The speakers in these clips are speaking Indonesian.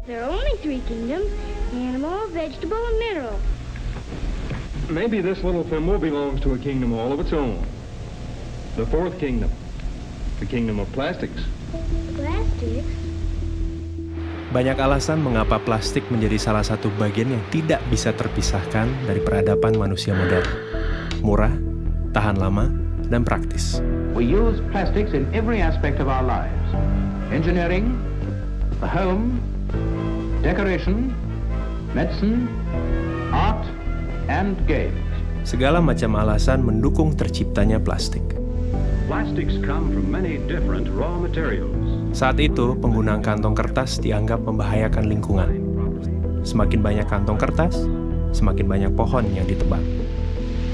There are only three kingdoms: animal, vegetable, and mineral. Maybe this little thimble belongs to a kingdom all of its own. The fourth kingdom. The kingdom of plastics. Plastics? Banyak alasan mengapa plastik menjadi salah satu bagian yang tidak bisa terpisahkan dari peradaban manusia modern. Murah, tahan lama, dan praktis. We use plastics in every aspect of our lives. Engineering, the home, decoration, medicine, art, and games. Segala macam alasan mendukung terciptanya plastik. Plastics come from many different raw materials. Saat itu, penggunaan kantong kertas dianggap membahayakan lingkungan. Semakin banyak kantong kertas, semakin banyak pohon yang ditebang.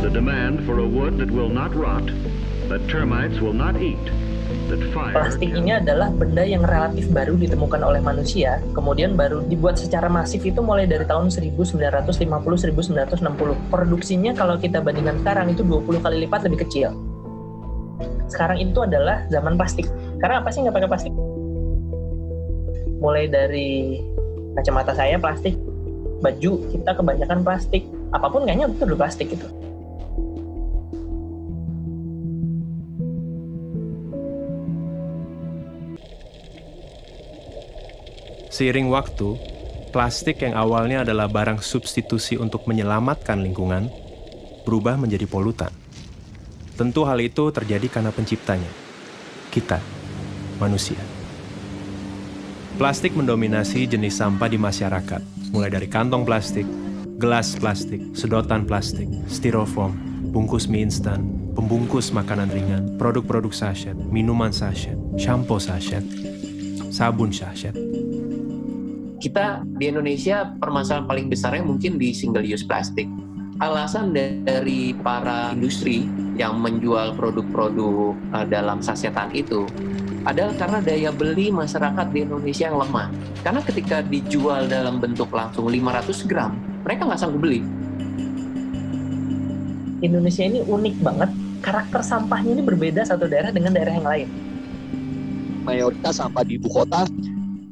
The demand for a wood that will not rot, that termites will not eat, that fire... Plastik ini adalah benda yang relatif baru ditemukan oleh manusia, kemudian baru dibuat secara masif itu mulai dari tahun 1950-1960. Produksinya kalau kita bandingkan sekarang itu 20 kali lipat lebih kecil. Sekarang itu adalah zaman plastik. Karena apa sih nggak pakai plastik? Mulai dari kacamata saya plastik, baju kita kebanyakan plastik, apapun kayaknya itu udah plastik gitu. Seiring waktu, plastik yang awalnya adalah barang substitusi untuk menyelamatkan lingkungan, berubah menjadi polutan. Tentu hal itu terjadi karena penciptanya, kita, manusia. Plastik mendominasi jenis sampah di masyarakat, mulai dari kantong plastik, gelas plastik, sedotan plastik, styrofoam, bungkus mie instan, pembungkus makanan ringan, produk-produk sachet, minuman sachet, shampoo sachet, sabun sachet. Kita di Indonesia permasalahan paling besarnya mungkin di single use plastik. Alasan dari para industri yang menjual produk-produk dalam sasetan itu adalah karena daya beli masyarakat di Indonesia yang lemah. Karena ketika dijual dalam bentuk langsung 500 gram, mereka nggak sanggup beli. Indonesia ini unik banget, karakter sampahnya ini berbeda satu daerah dengan daerah yang lain. Mayoritas sampah di ibu kota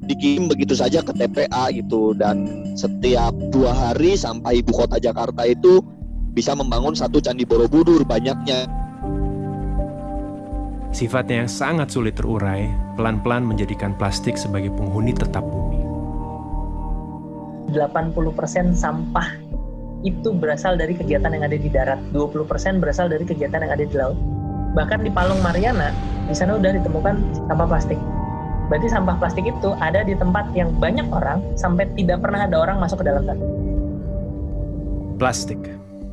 dikirim begitu saja ke TPA gitu, dan setiap 2 hari sampah ibu kota Jakarta itu bisa membangun satu Candi Borobudur banyaknya. Sifatnya yang sangat sulit terurai, pelan-pelan menjadikan plastik sebagai penghuni tetap bumi. 80% sampah itu berasal dari kegiatan yang ada di darat, 20% berasal dari kegiatan yang ada di laut. Bahkan di Palung Mariana, di sana udah ditemukan sampah plastik. Berarti sampah plastik itu ada di tempat yang banyak orang, sampai tidak pernah ada orang masuk ke dalam sana. Plastik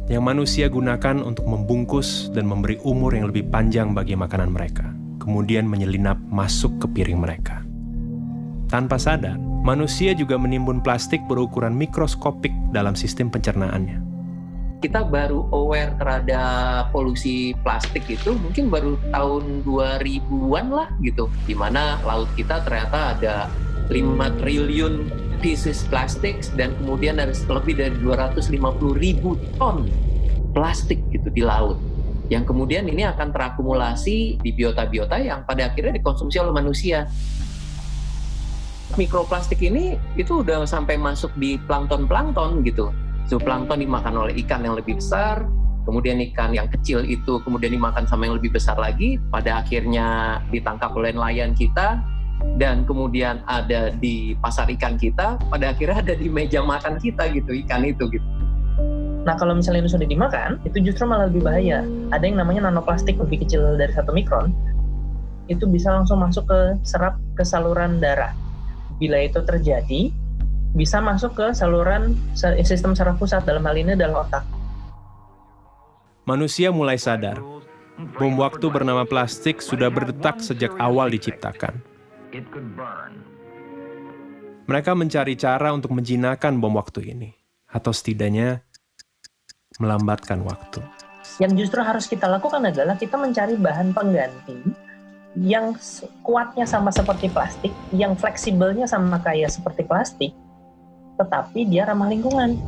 yang manusia gunakan untuk membungkus dan memberi umur yang lebih panjang bagi makanan mereka, kemudian menyelinap masuk ke piring mereka. Tanpa sadar, manusia juga menimbun plastik berukuran mikroskopik dalam sistem pencernaannya. Kita baru aware terhadap polusi plastik itu mungkin baru tahun 2000-an lah gitu, di mana laut kita ternyata ada 5 triliun pieces plastik dan kemudian ada lebih dari 250.000 ton plastik gitu di laut, yang kemudian ini akan terakumulasi di biota-biota yang pada akhirnya dikonsumsi oleh manusia. Mikroplastik ini itu udah sampai masuk di plankton gitu. Zooplankton dimakan oleh ikan yang lebih besar, kemudian ikan yang kecil itu kemudian dimakan sama yang lebih besar lagi, pada akhirnya ditangkap oleh nelayan kita, dan kemudian ada di pasar ikan kita, pada akhirnya ada di meja makan kita gitu, ikan itu gitu. Nah kalau misalnya itu sudah dimakan, itu justru malah lebih bahaya. Ada yang namanya nanoplastik lebih kecil dari 1 mikron, itu bisa langsung masuk ke saluran darah. Bila itu terjadi, bisa masuk ke saluran sistem saraf pusat, dalam hal ini adalah otak. Manusia mulai sadar, bom waktu bernama plastik sudah berdetak sejak awal diciptakan. Mereka mencari cara untuk menjinakkan bom waktu ini, atau setidaknya melambatkan waktu. Yang justru harus kita lakukan adalah kita mencari bahan pengganti yang kuatnya sama seperti plastik, yang fleksibelnya sama kayak seperti plastik, tetapi dia ramah lingkungan.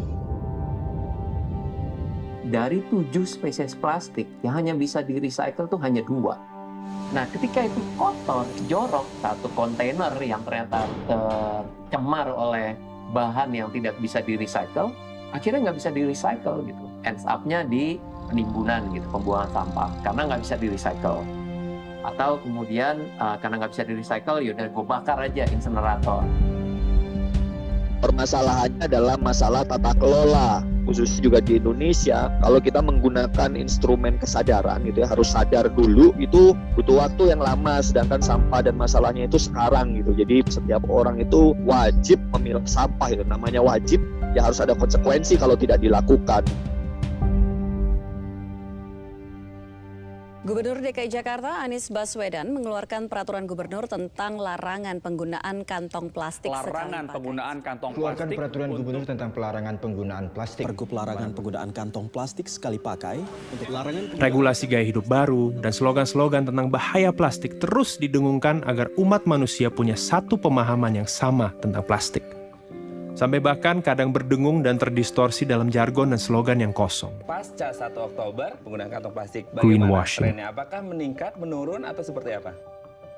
Dari 7 spesies plastik yang hanya bisa di-recycle tuh hanya 2. Nah, ketika itu kotor, jorok, satu kontainer yang ternyata tercemar oleh bahan yang tidak bisa di-recycle, akhirnya nggak bisa di-recycle gitu. Ends up-nya di penimbunan gitu, pembuangan sampah, karena nggak bisa di-recycle. Atau kemudian karena nggak bisa di-recycle, yaudah gue bakar aja insenerator. Permasalahannya adalah masalah tata kelola, khususnya juga di Indonesia. Kalau kita menggunakan instrumen kesadaran gitu ya, harus sadar dulu, itu butuh waktu yang lama, sedangkan sampah dan masalahnya itu sekarang gitu. Jadi setiap orang itu wajib memilah sampah, itu namanya wajib, ya harus ada konsekuensi kalau tidak dilakukan. Gubernur DKI Jakarta Anies Baswedan mengeluarkan peraturan gubernur tentang larangan penggunaan kantong plastik Larangan penggunaan kantong Keluarkan plastik. peraturan gubernur tentang pelarangan penggunaan plastik. Pergub larangan penggunaan kantong plastik sekali pakai untuk larangan Regulasi gaya hidup baru dan slogan-slogan tentang bahaya plastik terus didengungkan agar umat manusia punya satu pemahaman yang sama tentang plastik. Sampai bahkan kadang berdengung dan terdistorsi dalam jargon dan slogan yang kosong. Pasca 1 Oktober, penggunaan kantong plastik Greenwashing. trennya? Apakah meningkat, menurun, atau seperti apa?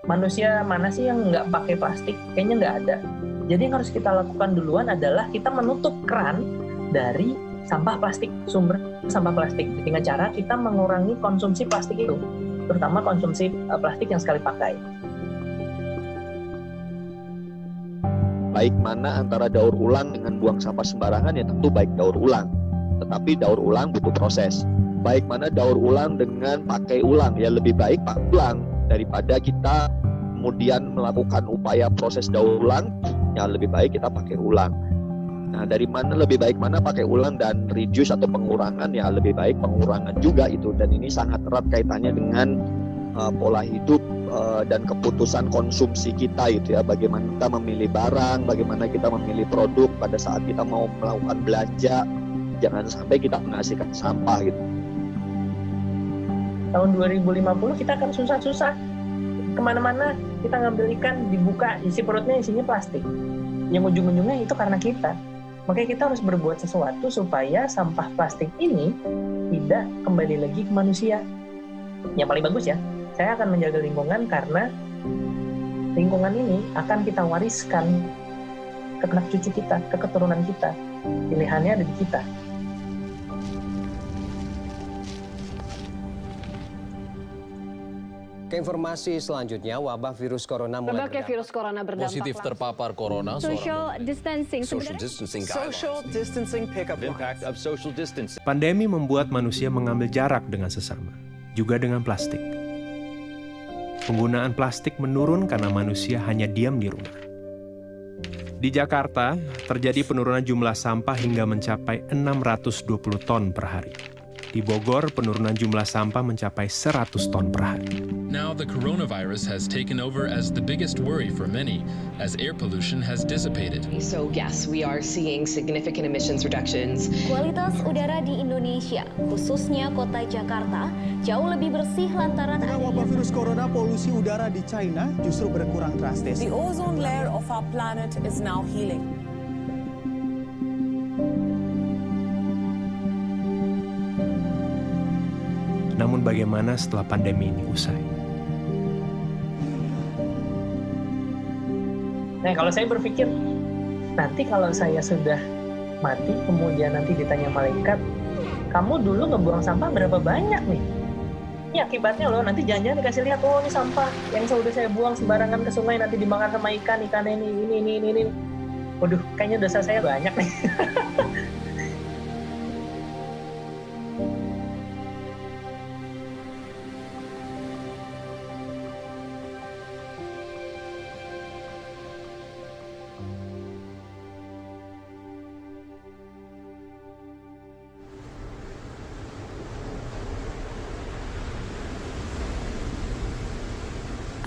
Manusia mana sih yang nggak pakai plastik? Kayaknya nggak ada. Jadi yang harus kita lakukan duluan adalah kita menutup keran dari sampah plastik, sumber sampah plastik. Dengan cara kita mengurangi konsumsi plastik itu, terutama konsumsi plastik yang sekali pakai. Baik mana antara daur ulang dengan buang sampah sembarangan, ya tentu baik daur ulang. Tetapi daur ulang butuh proses. Baik mana daur ulang dengan pakai ulang, ya lebih baik pakai ulang daripada kita kemudian melakukan upaya proses daur ulang, ya lebih baik kita pakai ulang. Nah, dari mana lebih baik mana pakai ulang dan reduce atau pengurangan, ya lebih baik pengurangan juga itu. Dan ini sangat erat kaitannya dengan pola hidup dan keputusan konsumsi kita itu ya, bagaimana kita memilih barang, bagaimana kita memilih produk pada saat kita mau melakukan belanja, jangan sampai kita menghasilkan sampah gitu. Tahun 2050 kita akan susah-susah kemana-mana, kita ngambil ikan, dibuka isi perutnya isinya plastik, yang ujung-ujungnya itu karena kita. Makanya kita harus berbuat sesuatu supaya sampah plastik ini tidak kembali lagi ke manusia. Yang paling bagus ya, saya akan menjaga lingkungan karena lingkungan ini akan kita wariskan ke anak cucu kita, ke keturunan kita. Pilihannya ada di kita. Ke informasi selanjutnya, wabah virus corona mulai Berbagai virus corona berdampak positif terpapar corona. Social distancing. Social distancing pick up impact of social distancing. Pandemi membuat manusia mengambil jarak dengan sesama, juga dengan plastik. Penggunaan plastik menurun karena manusia hanya diam di rumah. Di Jakarta, terjadi penurunan jumlah sampah hingga mencapai 620 ton per hari. Di Bogor, penurunan jumlah sampah mencapai 100 ton per hari. Now the coronavirus has taken over as the biggest worry for many, as air pollution has dissipated. So yes, we are seeing significant emissions reductions. Kualitas udara di Indonesia, khususnya kota Jakarta, jauh lebih bersih lantaran wabah virus corona, polusi udara di China justru berkurang drastis. The ozone layer of our planet is now healing. Namun bagaimana setelah pandemi ini usai? Nah, kalau saya berpikir, nanti kalau saya sudah mati, kemudian nanti ditanya malaikat, kamu dulu ngebuang sampah berapa banyak nih? Ini akibatnya loh, nanti jangan-jangan dikasih lihat, oh ini sampah yang sudah saya buang sembarangan ke sungai, nanti dimakan sama ikan ini. Waduh, kayaknya dosa saya banyak nih.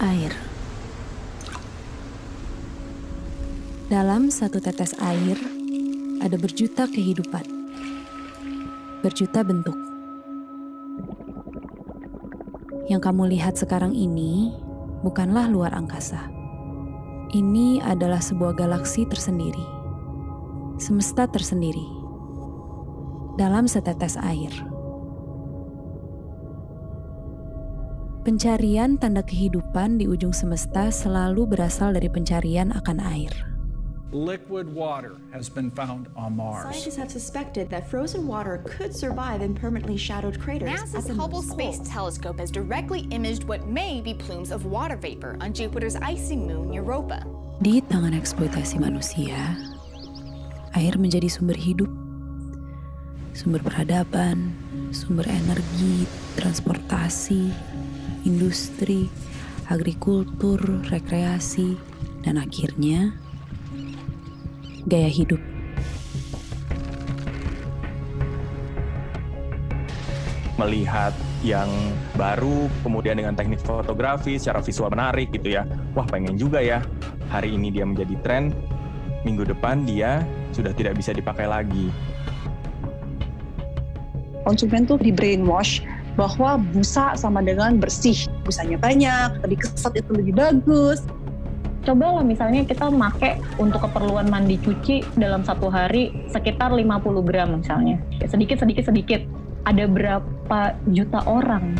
Air. Dalam satu tetes air, ada berjuta kehidupan, berjuta bentuk. Yang kamu lihat sekarang ini bukanlah luar angkasa. Ini adalah sebuah galaksi tersendiri, semesta tersendiri, dalam setetes air. Pencarian tanda kehidupan di ujung semesta selalu berasal dari pencarian akan air. Liquid water has been found on Mars. Scientists have suspected that frozen water could survive in permanently shadowed craters. NASA's Hubble Space Telescope has directly imaged what may be plumes of water vapor on Jupiter's icy moon Europa. Di tangan eksploitasi manusia, air menjadi sumber hidup, sumber peradaban, sumber energi, transportasi, industri, agrikultur, rekreasi, dan akhirnya gaya hidup. Melihat yang baru, kemudian dengan teknik fotografi secara visual menarik gitu ya. Wah, pengen juga ya. Hari ini dia menjadi tren, minggu depan dia sudah tidak bisa dipakai lagi. Konsumen tuh di brainwash bahwa busa sama dengan bersih. Busanya banyak, lebih kesat itu lebih bagus. Coba lah misalnya kita make untuk keperluan mandi cuci dalam satu hari sekitar 50 gram misalnya. Sedikit. Ada berapa juta orang